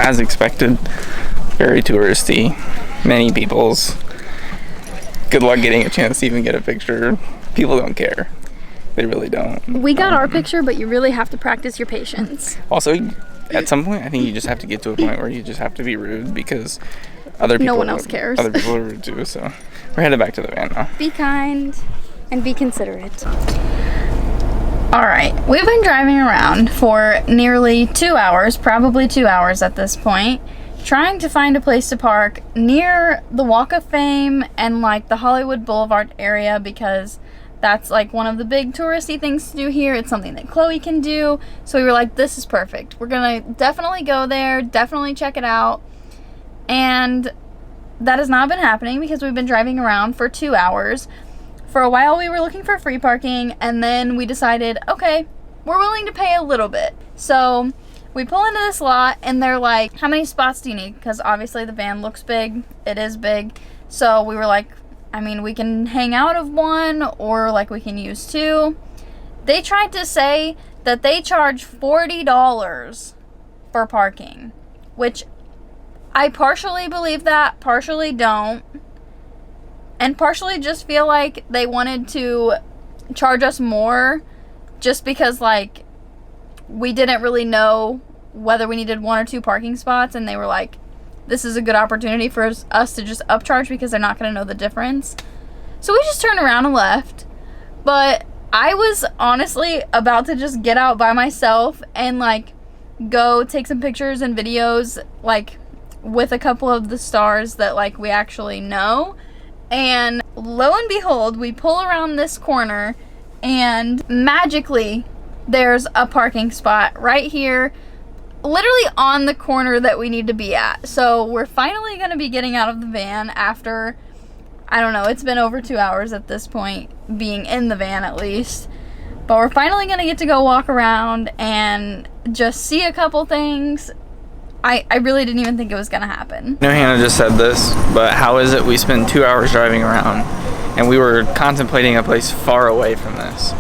as expected, very touristy. Many people's. Good luck getting a chance to even get a picture. People don't care. They really don't. We got our picture, but you really have to practice your patience. Also, at some point, I think you just have to get to a point where you just have to be rude because other people. No one else cares. Other people are rude too. So we're headed back to the van now. Be kind and be considerate. All right, we've been driving around for nearly 2 hours, probably 2 hours at this point, trying to find a place to park near the Walk of Fame and like the Hollywood Boulevard area because that's like one of the big touristy things to do here. It's something that Chloe can do. So we were like, this is perfect. We're gonna definitely go there, definitely check it out. And that has not been happening because we've been driving around for 2 hours. For a while we were looking for free parking, and then we decided, okay, we're willing to pay a little bit. So we pull into this lot and they're like, how many spots do you need? Because obviously the van looks big. It is big. So we were like, I mean, we can hang out of one or like we can use two. They tried to say that they charge $40 for parking, which I partially believe that, partially don't. And partially just feel like they wanted to charge us more just because, like, we didn't really know whether we needed one or two parking spots. And they were like, this is a good opportunity for us to just upcharge because they're not going to know the difference. So we just turned around and left. But I was honestly about to just get out by myself and, like, go take some pictures and videos, like, with a couple of the stars that, like, we actually know. And lo and behold, we pull around this corner and magically there's a parking spot right here, literally on the corner that we need to be at. So we're finally going to be getting out of the van after, I don't know, it's been over 2 hours at this point, being in the van at least. But we're finally going to get to go walk around and just see a couple things. I really didn't even think it was going to happen. I know Hannah just said this, but how is it we spend 2 hours driving around and we were contemplating a place far away from this?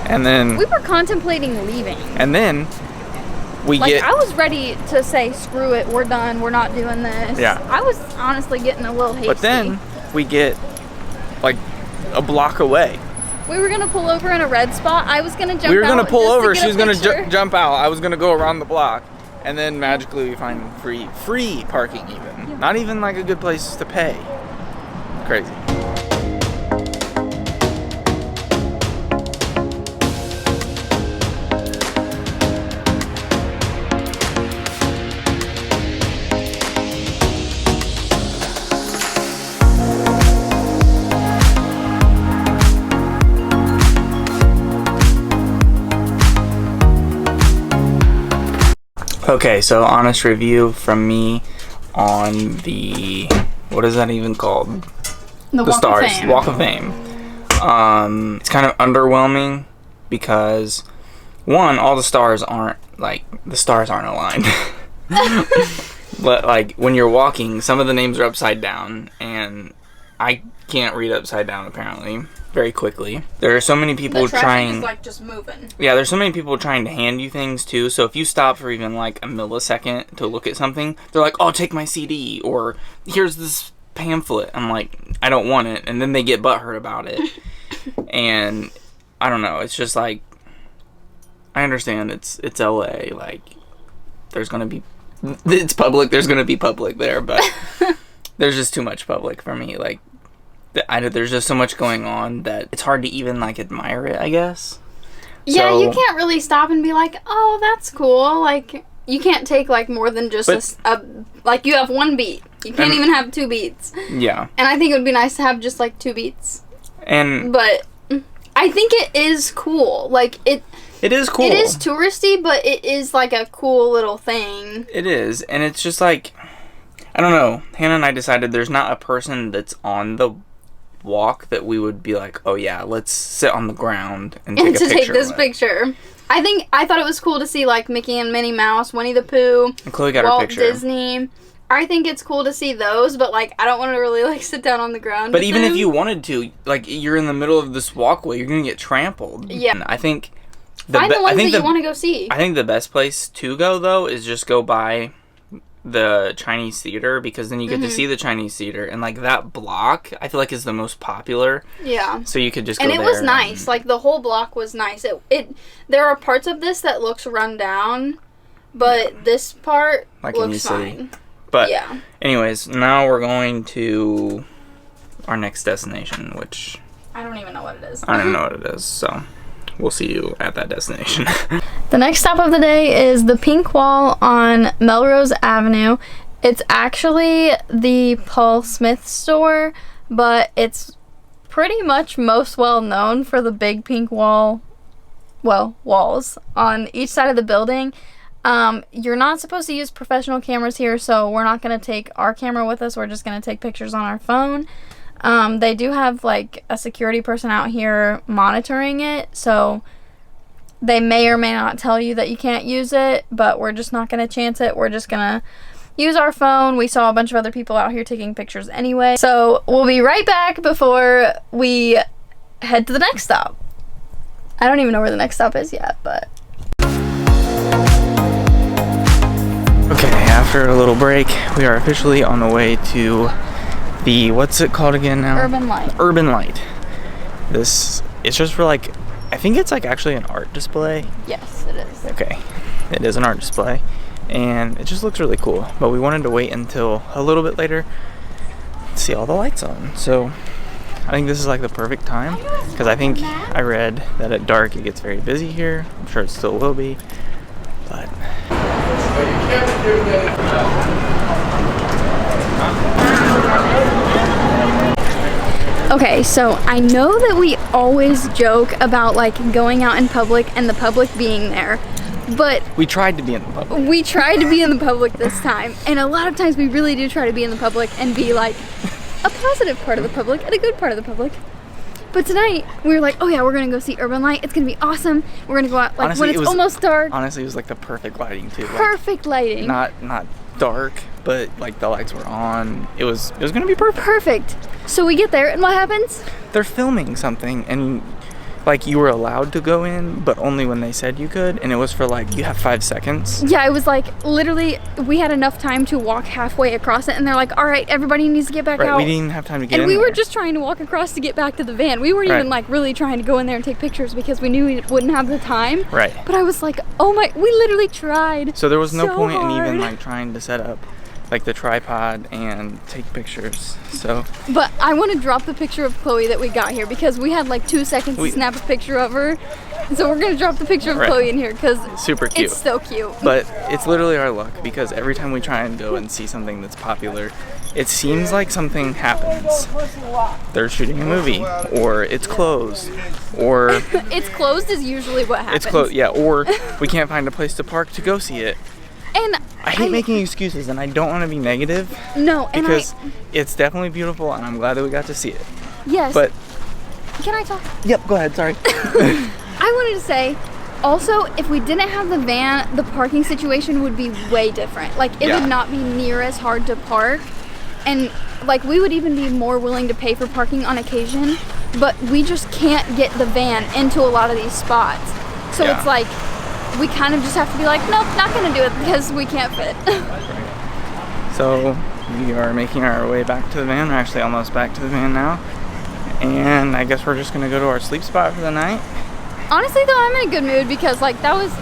And then we were contemplating leaving. And then we I was ready to say, screw it, we're done, we're not doing this. Yeah. I was honestly getting a little hasty. But then we get like a block away. We were going to pull over in a red spot. I was going to jump out. We were going to pull over. She was going to jump out. I was going to go around the block. And then magically we find free parking even. Yeah. Not even like a good place to pay. Crazy. Okay, so honest review from me on the, what is that even called? The Walk Stars, of Fame. Walk of Fame. It's kind of underwhelming because, one, all the stars aren't, like, the stars aren't aligned. But, like, when you're walking, some of the names are upside down, and I can't read upside down, apparently, very quickly. There are so many people trying... is, like, just moving. Yeah, there's so many people trying to hand you things, too. So if you stop for even, like, a millisecond to look at something, they're like, oh, take my CD, or here's this pamphlet. I'm like, I don't want it. And then they get butthurt about it. And I don't know. It's just, like, I understand it's LA. Like, there's going to be... It's public. There's going to be public there, but there's just too much public for me. Like, there's just so much going on that it's hard to even, like, admire it, I guess. Yeah, so, you can't really stop and be like, oh, that's cool. Like, you can't take, like, more than just like, you have one beat. You can't even have two beats. Yeah. And I think it would be nice to have just, like, two beats. But I think it is cool. Like, it is cool. It is touristy, but it is, like, a cool little thing. It is. And it's just, like, I don't know. Hannah and I decided there's not a person that's on the walk that we would be like, oh yeah, let's sit on the ground and take a picture. Take this picture. I thought it was cool to see, like, Mickey and Minnie Mouse, Winnie the Pooh, and Chloe got Walt her picture. Disney. I think it's cool to see those, but, like, I don't want to really, like, sit down on the ground. But even if you wanted to, like, you're in the middle of this walkway, you're gonna get trampled. Yeah. And I think find the ones that you want to go see. I think the best place to go, though, is just go by the Chinese theater, because then you get to see the Chinese theater, and like that block I feel like is the most popular. Yeah. So you could just go and it there was nice. Like the whole block was nice. It there are parts of this that looks run down, but this part like looks fine. But yeah. Anyways, now we're going to our next destination, which I don't even know what it is. I don't even know what it is. So we'll see you at that destination. The next stop of the day is the Pink Wall on Melrose Avenue. It's actually the Paul Smith store, but it's pretty much most well known for the big pink walls on each side of the building. You're not supposed to use professional cameras here, so we're not going to take our camera with us. We're just going to take pictures on our phone. They do have like a security person out here monitoring it, so they may or may not tell you that you can't use it, but we're just not going to chance it. We're just going to use our phone. We saw a bunch of other people out here taking pictures anyway. So we'll be right back before we head to the next stop. I don't even know where the next stop is yet, but... Okay, after a little break, we are officially on the way to the, what's it called again now? Urban Light. Urban Light. This, it's just for like, I think it's like actually an art display. Yes, it is. Okay, it is an art display, and it just looks really cool, but we wanted to wait until a little bit later to see all the lights on. So I think this is like the perfect time, because I think I read that at dark it gets very busy here. I'm sure it still will be, but Okay, so I know that we always joke about like going out in public and the public being there, but we tried to be in the public. We tried to be in the public this time, and a lot of times we really do try to be in the public and be like a positive part of the public and a good part of the public. But tonight we were like, oh yeah, we're gonna go see Urban Light. It's gonna be awesome. We're gonna go out like honestly, when it's almost dark. Honestly, it was like the perfect lighting too. Perfect lighting. Not dark, but like the lights were on. It was gonna be perfect. Perfect. So we get there, and what happens? They're filming something, and like you were allowed to go in, but only when they said you could, and it was for like, you have 5 seconds. Yeah, it was like literally we had enough time to walk halfway across it, and they're like, all right, everybody needs to get back out. We didn't have time to get in and we there. were just trying to walk across to get back to the van. We weren't even like really trying to go in there and take pictures because we knew we wouldn't have the time. Right. But I was like, oh my, we literally tried. So there was no point hard. in even like trying to set up like the tripod and take pictures. So but I want to drop the picture of Chloe that we got here because we had like 2 seconds to snap a picture of her. So we're gonna drop the picture of Chloe in here because super cute. It's so cute. But it's literally our luck, because every time we try and go and see something that's popular, it seems like something happens. They're shooting a movie, or it's closed, or it's closed is usually what happens. It's closed, yeah. Or we can't find a place to park to go see it. And I hate making excuses, and I don't want to be negative. No, and because it's definitely beautiful, and I'm glad that we got to see it. Yes. But can I talk? Yep, go ahead. Sorry. I wanted to say, also, if we didn't have the van, the parking situation would be way different. Like, it would not be near as hard to park. And, like, we would even be more willing to pay for parking on occasion. But we just can't get the van into a lot of these spots. So it's like, we kind of just have to be like, nope, not going to do it because we can't fit. So, we are making our way back to the van. We're actually almost back to the van now. And I guess we're just going to go to our sleep spot for the night. Honestly, though, I'm in a good mood because, like, that was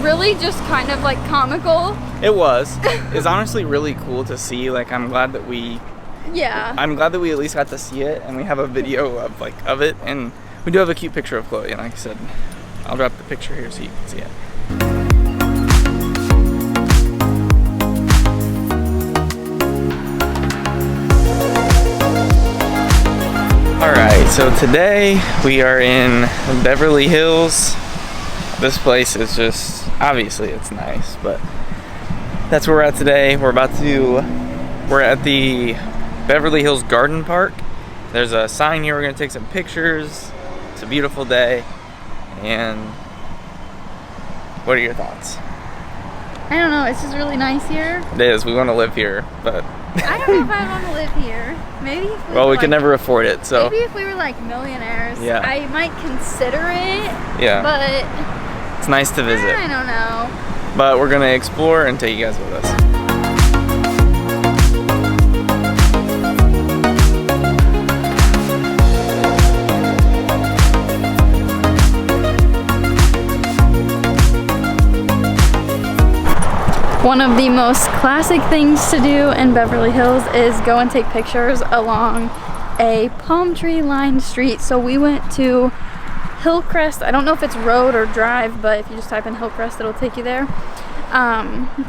really just kind of, like, comical. It was. It's honestly really cool to see. Like, I'm glad that we... Yeah. I'm glad that we at least got to see it, and we have a video of, like, of it. And we do have a cute picture of Chloe, and like I said, I'll drop the picture here so you can see it. Alright, so today we are in Beverly Hills. This place is just, obviously it's nice, but that's where we're at today. We're at the Beverly Hills Garden Park. There's a sign here, we're gonna take some pictures. It's a beautiful day. And what are your thoughts? I don't know, it's just really nice here. It is, we want to live here, but I don't know if I want to live here. Maybe if we well, we like, could never afford it, so maybe if we were like millionaires, I might consider it. Yeah. But it's nice to visit. I don't know. But we're gonna explore and take you guys with us. One of the most classic things to do in Beverly Hills is go and take pictures along a palm tree lined street. So we went to Hillcrest. I don't know if it's road or drive, but if you just type in Hillcrest, it'll take you there on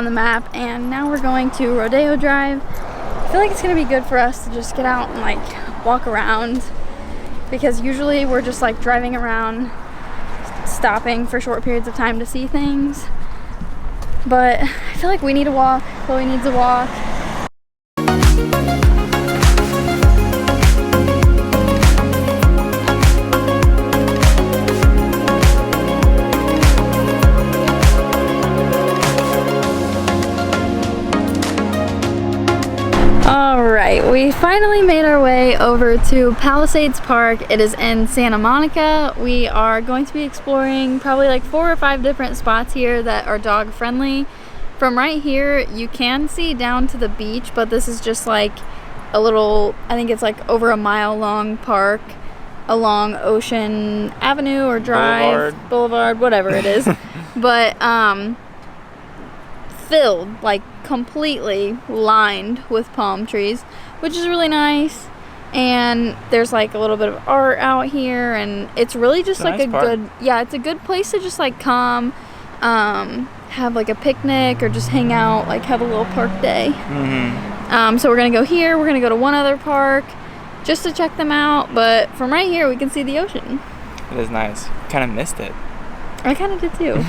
the map. And now we're going to Rodeo Drive. I feel like it's gonna be good for us to just get out and like walk around, because usually we're just like driving around, stopping for short periods of time to see things. But I feel like we need a walk. Chloe needs a walk. Alright, we finally made our way over to Palisades Park. It is in Santa Monica. We are going to be exploring probably like 4 or 5 different spots here that are dog friendly. From right here, you can see down to the beach, but this is just like a little, I think it's like over a mile long park along Ocean Avenue or Drive, Boulevard, whatever it is. But filled, like completely lined with palm trees, which is really nice. And there's like a little bit of art out here, and it's really just like a good, yeah, it's a good place to just like come, have like a picnic or just hang out, like have a little park day. So we're gonna go here, we're gonna go to one other park just to check them out, but from right here we can see the ocean. It is nice. Kind of missed it. I kind of did too.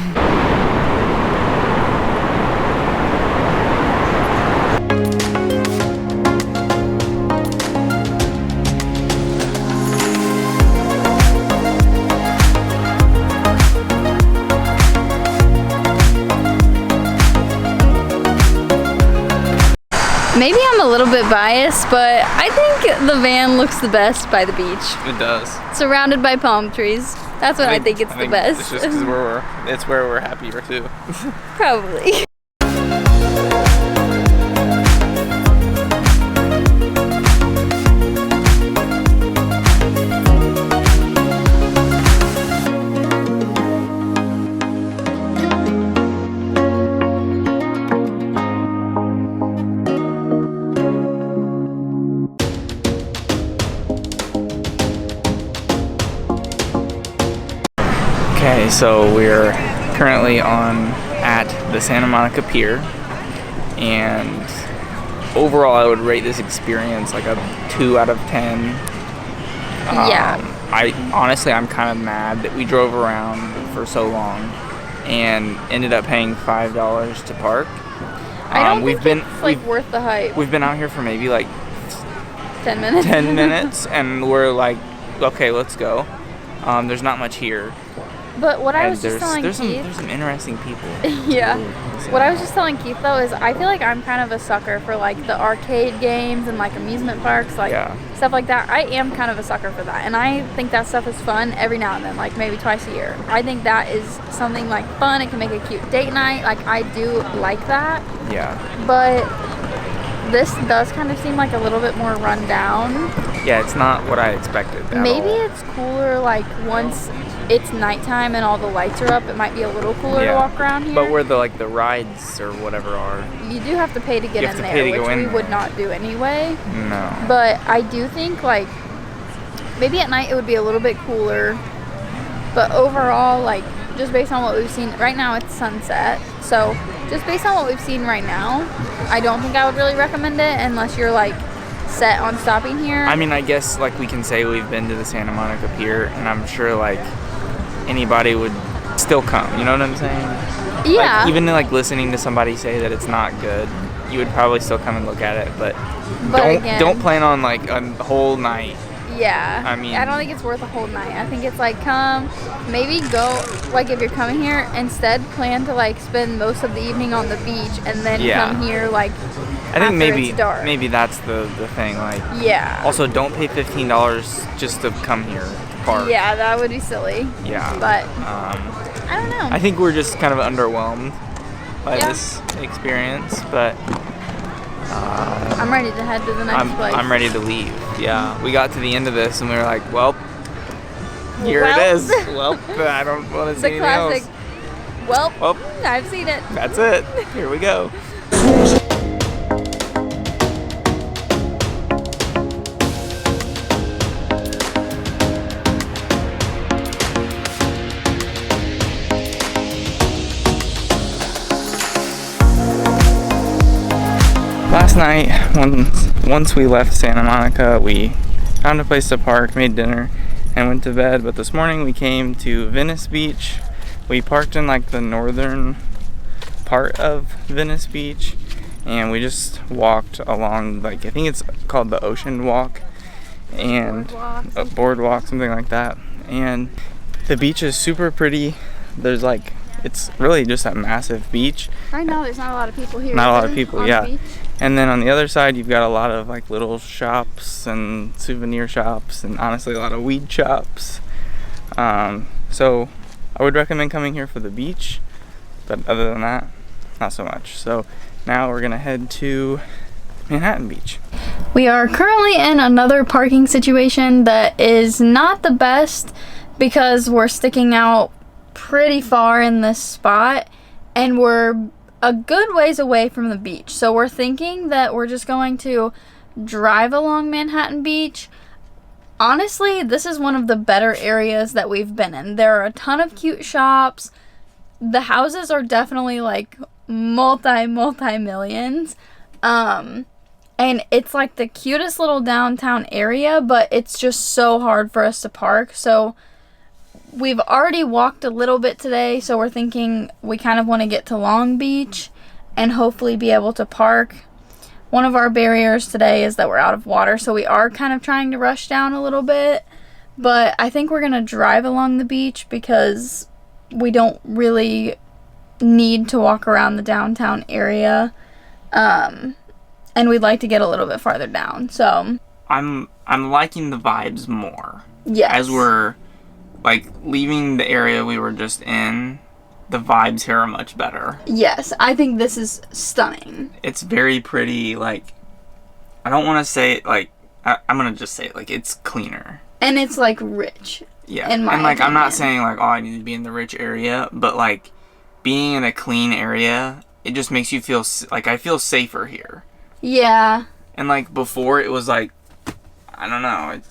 Maybe I'm a little bit biased, but I think the van looks the best by the beach. It does. Surrounded by palm trees. That's when I think it's the best. It's just because it's where we're happier too. Probably. Okay, so we're currently at the Santa Monica Pier, and overall I would rate this experience like a 2 out of 10. Yeah. I'm kind of mad that we drove around for so long and ended up paying $5 to park. I don't think it's like worth the hype. We've been out here for maybe like 10 minutes. 10 minutes, and we're like, okay, let's go. There's not much here. But what I was just telling Keith... There's some interesting people. Yeah. What I was just telling Keith, though, is I feel like I'm kind of a sucker for, like, the arcade games and, like, amusement parks, like, stuff like that. I am kind of a sucker for that. And I think that stuff is fun every now and then, like, maybe twice a year. I think that is something, like, fun. It can make a cute date night. Like, I do like that. Yeah. But this does kind of seem like a little bit more run down. Yeah, it's not what I expected Maybe it's cooler, like, once it's nighttime and all the lights are up, it might be a little cooler to walk around here. But where the rides or whatever are, you do have to pay to get in there, which we would not do anyway. No. But I do think, like, maybe at night it would be a little bit cooler. But overall, like, just based on what we've seen right now, it's sunset. So just based on what we've seen right now, I don't think I would really recommend it unless you're like set on stopping here. I mean, I guess like we can say we've been to the Santa Monica Pier, and I'm sure like anybody would still come, you know what I'm saying? Yeah. Like, even listening to somebody say that it's not good, you would probably still come and look at it, but don't plan on like a whole night. Yeah. I mean, I don't think it's worth a whole night. I think it's like come, maybe go, like if you're coming here, instead plan to like spend most of the evening on the beach and then come here like I think it's dark. maybe that's the thing, like also don't pay $15 just to come here to park. Yeah, that would be silly. Yeah. But I don't know. I think we're just kind of underwhelmed by this experience, but I'm ready to head to the next place. I'm ready to leave. Yeah. We got to the end of this and we were like, well, here it is. Well, I don't want to see anything else. Well, Well, I've seen it. that's it. Here we go. Last night, once we left Santa Monica, we found a place to park, made dinner, and went to bed. But this morning we came to Venice Beach. We parked in like the northern part of Venice Beach, and we just walked along, like, I think it's called the Ocean Walk, and a boardwalk, something like that. And the beach is super pretty. There's like, it's really just a massive beach. Right now there's not a lot of people here. Not a lot of people, yeah. The beach. And then on the other side, you've got a lot of like little shops and souvenir shops, and honestly a lot of weed shops. So I would recommend coming here for the beach, but other than that, not so much. So now we're gonna head to Manhattan Beach. We are currently in another parking situation that is not the best because we're sticking out pretty far in this spot, and we're a good ways away from the beach. So we're thinking that we're just going to drive along Manhattan Beach. Honestly, this is one of the better areas that we've been in. There are a ton of cute shops. The houses are definitely like multi-millions. And it's like the cutest little downtown area, but it's just so hard for us to park. So we've already walked a little bit today, so we're thinking we kind of want to get to Long Beach and hopefully be able to park. One of our barriers today is that we're out of water, so we are kind of trying to rush down a little bit. But I think we're going to drive along the beach because we don't really need to walk around the downtown area. And we'd like to get a little bit farther down. So I'm liking the vibes more. Yes. As we're like leaving the area we were just in, the vibes here are much better. Yes, I think this is stunning. It's very pretty. Like, I don't want to say it like, I'm gonna just say it like, it's cleaner. And it's like rich. Yeah. In my and like opinion. I'm not saying like, oh, I need to be in the rich area, but like being in a clean area, it just makes you feel like I feel safer here. Yeah. And like before it was like, I don't know, it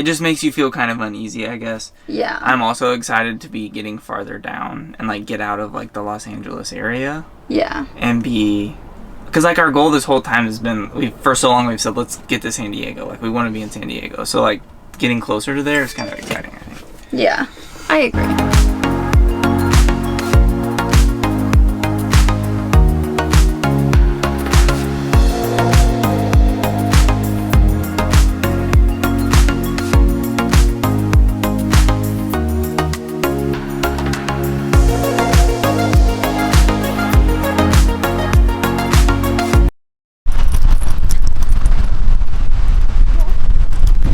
just makes you feel kind of uneasy, I guess. Yeah. I'm also excited to be getting farther down and like get out of like the Los Angeles area. Yeah. And because like our goal this whole time has been, for so long we've said, let's get to San Diego. Like we want to be in San Diego. So like getting closer to there is kind of exciting, I think. Yeah, I agree.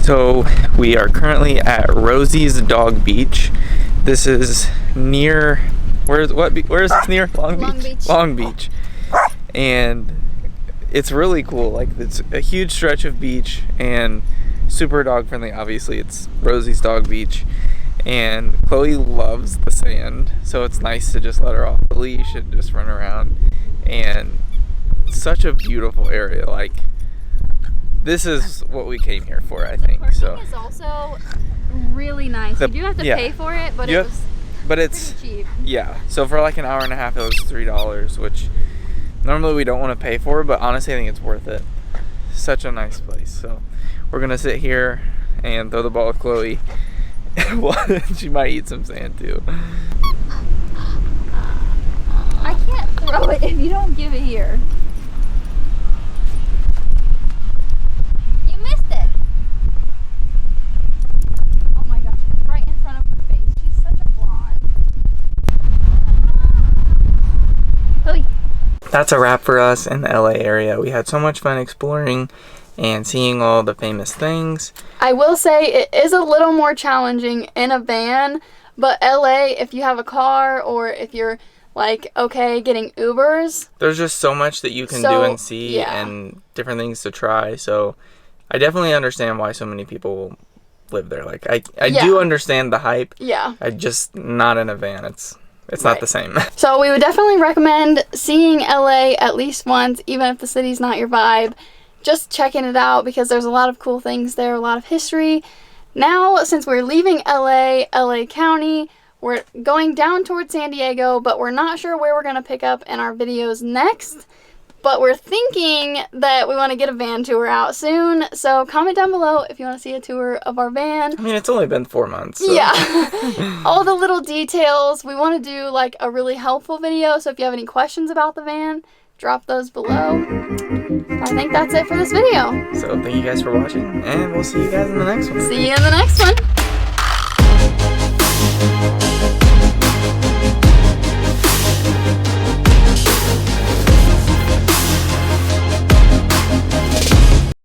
So we are currently at Rosies Dog Beach. This is near, where is this near? Long Beach? Long Beach. And it's really cool. Like, it's a huge stretch of beach and super dog friendly. Obviously, it's Rosie's Dog Beach. And Chloe loves the sand, so it's nice to just let her off the leash and just run around. And it's such a beautiful area. Like, this is what we came here for, I think. Parking so is also really nice. You do have to pay for it, but it's cheap. Yeah. So for like an hour and a half, it was $3, which normally we don't want to pay for, but honestly, I think it's worth it. Such a nice place. So we're gonna sit here and throw the ball with Chloe. She might eat some sand too. I can't throw it if you don't give it here. Missed it. Oh my gosh, it's right in front of her face. She's such a blonde. Chloe. That's a wrap for us in the LA area. We had so much fun exploring and seeing all the famous things. I will say it is a little more challenging in a van, but LA, if you have a car or if you're like, okay, getting Ubers. There's just so much that you can do and see and different things to try. So I definitely understand why so many people live there. Like, I do understand the hype. Yeah. I just, not in a van. It's not the same. So we would definitely recommend seeing LA at least once, even if the city's not your vibe. Just checking it out because there's a lot of cool things there, a lot of history. Now, since we're leaving LA County, we're going down towards San Diego, but we're not sure where we're going to pick up in our videos next. But we're thinking that we want to get a van tour out soon. So comment down below if you want to see a tour of our van. I mean, it's only been 4 months. So. Yeah. All the little details. We want to do like a really helpful video. So if you have any questions about the van, drop those below. I think that's it for this video. So thank you guys for watching, and we'll see you guys in the next one. See you in the next one.